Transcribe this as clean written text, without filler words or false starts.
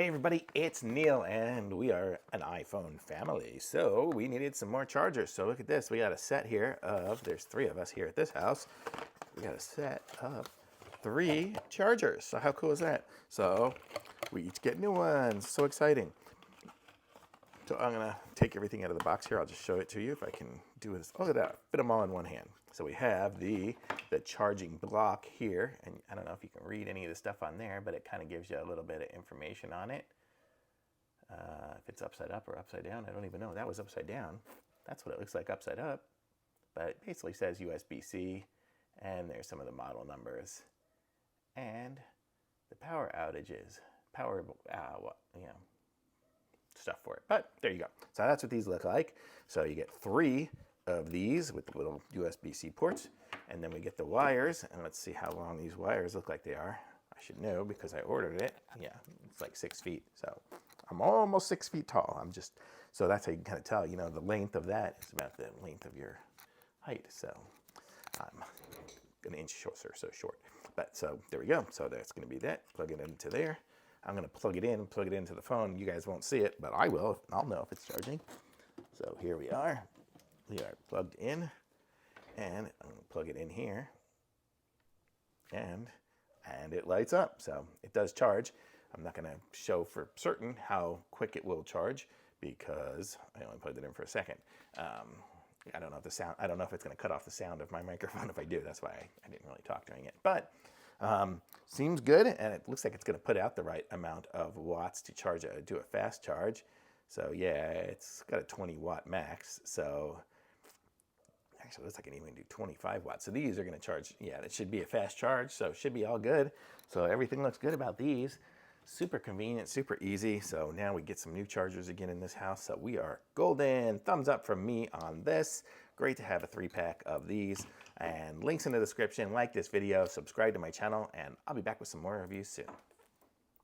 Hey everybody, it's Neil and we are an iPhone family. So we needed some more chargers. So look at this, we got a set here of, there's 3 of us here at this house. We got a set of 3 chargers. So how cool is that? So we each get new ones, so exciting. So I'm gonna take everything out of the box here. I'll just show it to you if I can do this. Oh, look at that, fit them all in one hand. So we have the charging block here, and I don't know if you can read any of the stuff on there, but it kind of gives you a little bit of information on it. If it's upside up or upside down, I don't even know. That was upside down. That's what it looks like upside up. But it basically says USB-C, and there's some of the model numbers. And the power outages, stuff for it. But there you go. So that's what these look like. So you get 3 of these with the little USB-C ports, and then we get the wires, and let's see how long these wires look like they are. I should know because I ordered it. Yeah, it's like 6 feet. So I'm almost 6 feet tall. So that's how you can kind of tell, you know, the length of that is about the length of your height. So I'm an inch short, so short. But so there we go. So that's going to be that. Plug it into there. I'm going to plug it into the phone. You guys won't see it, but I will. I'll know if it's charging. So here we are. We are plugged in, and I'm going to plug it in here, and it lights up. So it does charge. I'm not going to show for certain how quick it will charge because I only plugged it in for a second. I don't know if it's going to cut off the sound of my microphone if I do. That's why I didn't really talk during it. But seems good, and it looks like it's going to put out the right amount of watts to charge do a fast charge. So yeah, it's got a 20 watt max. So actually, it looks like I can even do 25 watts. So these are going to charge, yeah, it should be a fast charge, so it should be all good. So everything looks good about these. Super convenient, super easy. So now we get some new chargers again in this house. So we are golden. Thumbs up from me on this. Great to have a 3-pack of these. And links in the description. Like this video, subscribe to my channel, and I'll be back with some more reviews soon.